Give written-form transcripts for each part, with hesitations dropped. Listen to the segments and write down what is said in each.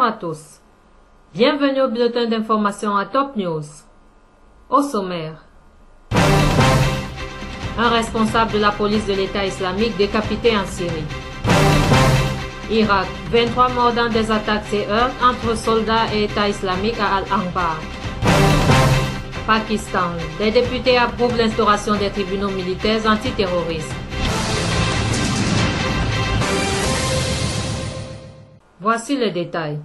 à tous. Bienvenue au bulletin d'information à Top News. Au sommaire. Un responsable de la police de l'État islamique décapité en Syrie. Irak, 23 morts dans des attaques et heurts entre soldats et État islamique à Al-Anbar. Pakistan, les députés approuvent l'instauration des tribunaux militaires antiterroristes. Voici les détails.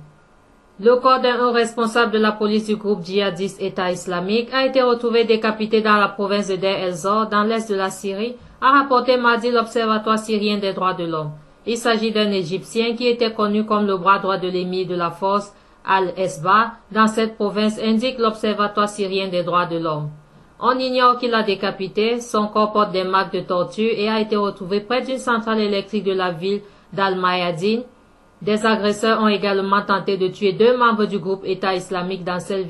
Le corps d'un haut responsable de la police du groupe djihadiste État islamique a été retrouvé décapité dans la province de Deir el-Zor, dans l'est de la Syrie, a rapporté mardi l'Observatoire syrien des droits de l'homme. Il s'agit d'un Égyptien qui était connu comme le bras droit de l'émir de la force Al-Esba dans cette province, indique l'Observatoire syrien des droits de l'homme. On ignore qui l'a décapité, son corps porte des marques de torture et a été retrouvé près d'une centrale électrique de la ville d'Al-Mayadin. Des agresseurs ont également tenté de tuer 2 membres du groupe État islamique dans cette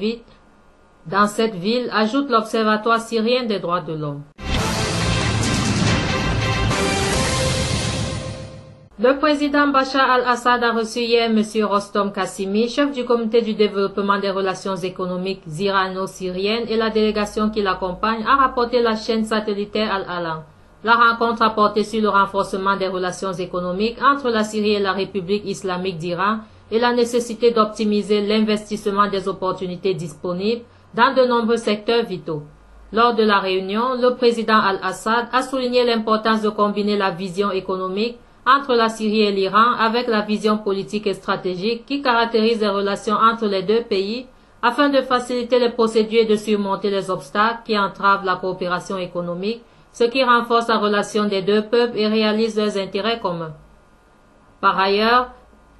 ville, ajoute l'Observatoire syrien des droits de l'homme. Le président Bachar al-Assad a reçu hier M. Rostom Kassimi, chef du comité du développement des relations économiques irano-syriennes, et la délégation qui l'accompagne, a rapporté la chaîne satellitaire Al-Alam. La rencontre a porté sur le renforcement des relations économiques entre la Syrie et la République islamique d'Iran et la nécessité d'optimiser l'investissement des opportunités disponibles dans de nombreux secteurs vitaux. Lors de la réunion, le président al-Assad a souligné l'importance de combiner la vision économique entre la Syrie et l'Iran avec la vision politique et stratégique qui caractérise les relations entre les deux pays afin de faciliter les procédures et de surmonter les obstacles qui entravent la coopération économique, ce qui renforce la relation des deux peuples et réalise leurs intérêts communs. Par ailleurs,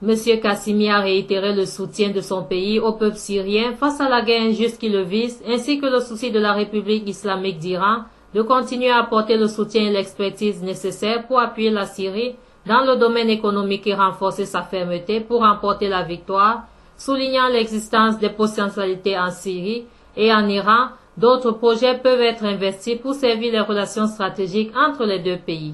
M. Kassimi a réitéré le soutien de son pays au peuple syrien face à la guerre injuste qui le vise, ainsi que le souci de la République islamique d'Iran de continuer à apporter le soutien et l'expertise nécessaires pour appuyer la Syrie dans le domaine économique et renforcer sa fermeté pour remporter la victoire, soulignant l'existence des potentialités en Syrie et en Iran. D'autres projets peuvent être investis pour servir les relations stratégiques entre les deux pays.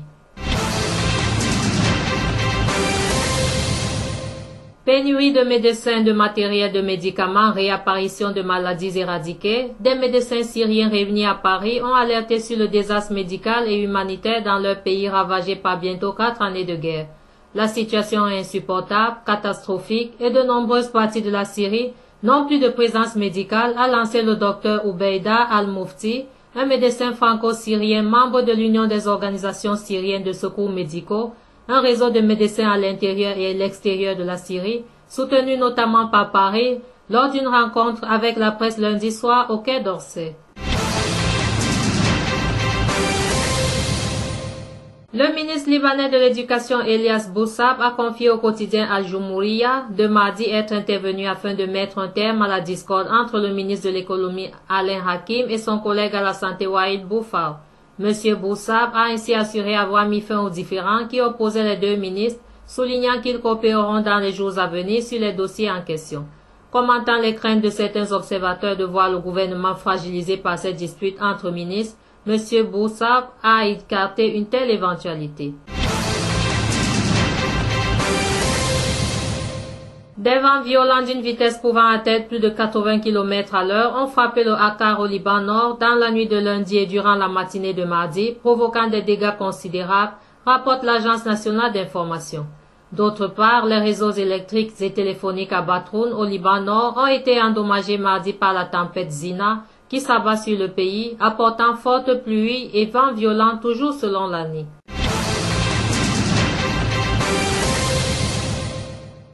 Pénurie de médecins, de matériel, de médicaments, réapparition de maladies éradiquées. Des médecins syriens réunis à Paris ont alerté sur le désastre médical et humanitaire dans leur pays ravagé par bientôt 4 années de guerre. La situation est insupportable, catastrophique et de nombreuses parties de la Syrie n'ont plus de présence médicale, a lancé le docteur Ubeida Al-Mufti, un médecin franco-syrien membre de l'Union des organisations syriennes de secours médicaux, un réseau de médecins à l'intérieur et à l'extérieur de la Syrie, soutenu notamment par Paris, lors d'une rencontre avec la presse lundi soir au Quai d'Orsay. Le ministre libanais de l'Éducation Elias Boussab a confié au quotidien Al-Jumhuriya de mardi être intervenu afin de mettre un terme à la discorde entre le ministre de l'Économie Alain Hakim et son collègue à la Santé Waïd Boufar. M. Boussab a ainsi assuré avoir mis fin aux différends qui opposaient les deux ministres, soulignant qu'ils coopéreront dans les jours à venir sur les dossiers en question. Commentant les craintes de certains observateurs de voir le gouvernement fragilisé par cette dispute entre ministres, M. Boussab a écarté une telle éventualité. Des vents violents d'une vitesse pouvant atteindre plus de 80 km à l'heure ont frappé le Akkar au Liban Nord dans la nuit de lundi et durant la matinée de mardi, provoquant des dégâts considérables, rapporte l'Agence nationale d'information. D'autre part, les réseaux électriques et téléphoniques à Batroun au Liban Nord ont été endommagés mardi par la tempête Zina, qui s'abat sur le pays, apportant fortes pluies et vents violents toujours selon l'année.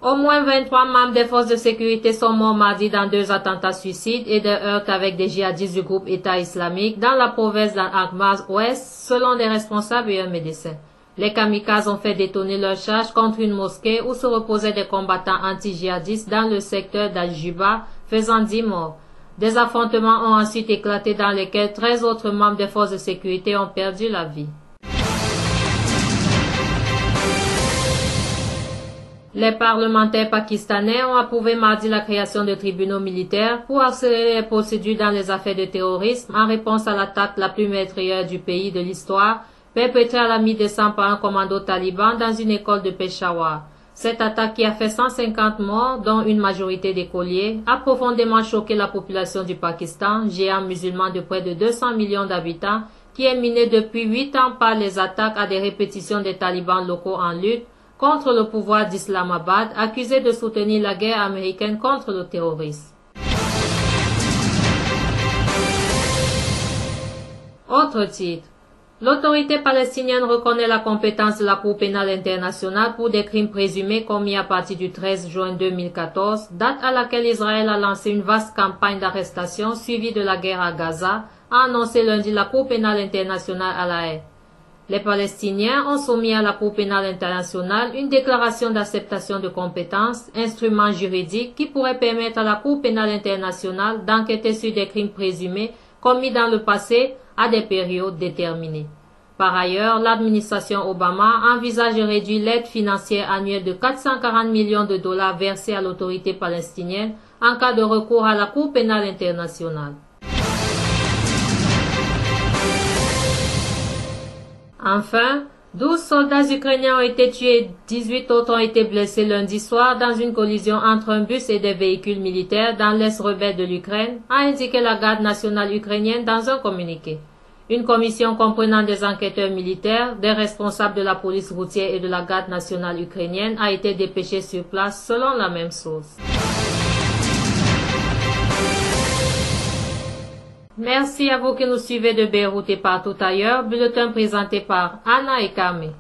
Au moins 23 membres des forces de sécurité sont morts mardi dans 2 attentats suicides et des heurts avec des djihadistes du groupe État islamique dans la province d'Al-Akhmaz Ouest, selon des responsables et un médecin. Les kamikazes ont fait détonner leurs charges contre une mosquée où se reposaient des combattants anti-djihadistes dans le secteur d'Al-Juba, faisant 10 morts. Des affrontements ont ensuite éclaté dans lesquels 13 autres membres des forces de sécurité ont perdu la vie. Les parlementaires pakistanais ont approuvé mardi la création de tribunaux militaires pour accélérer les procédures dans les affaires de terrorisme en réponse à l'attaque la plus meurtrière du pays de l'histoire, perpétrée à la mi-décembre par un commando taliban dans une école de Peshawar. Cette attaque qui a fait 150 morts, dont une majorité d'écoliers, a profondément choqué la population du Pakistan, géant musulman de près de 200 millions d'habitants, qui est miné depuis 8 ans par les attaques à des répétitions des talibans locaux en lutte contre le pouvoir d'Islamabad, accusé de soutenir la guerre américaine contre le terrorisme. Autre titre. L'autorité palestinienne reconnaît la compétence de la Cour pénale internationale pour des crimes présumés commis à partir du 13 juin 2014, date à laquelle Israël a lancé une vaste campagne d'arrestation suivie de la guerre à Gaza, a annoncé lundi la Cour pénale internationale à La Haye. Les Palestiniens ont soumis à la Cour pénale internationale une déclaration d'acceptation de compétences, instrument juridique qui pourrait permettre à la Cour pénale internationale d'enquêter sur des crimes présumés commis dans le passé à des périodes déterminées. Par ailleurs, l'administration Obama envisage de réduire l'aide financière annuelle de 440 millions de dollars versée à l'autorité palestinienne en cas de recours à la Cour pénale internationale. Enfin, 12 soldats ukrainiens ont été tués et 18 autres ont été blessés lundi soir dans une collision entre un bus et des véhicules militaires dans l'est rebelle de l'Ukraine, a indiqué la garde nationale ukrainienne dans un communiqué. Une commission comprenant des enquêteurs militaires, des responsables de la police routière et de la garde nationale ukrainienne a été dépêchée sur place selon la même source. Merci à vous qui nous suivez de Beyrouth et partout ailleurs. Bulletin présenté par Anna et Kame.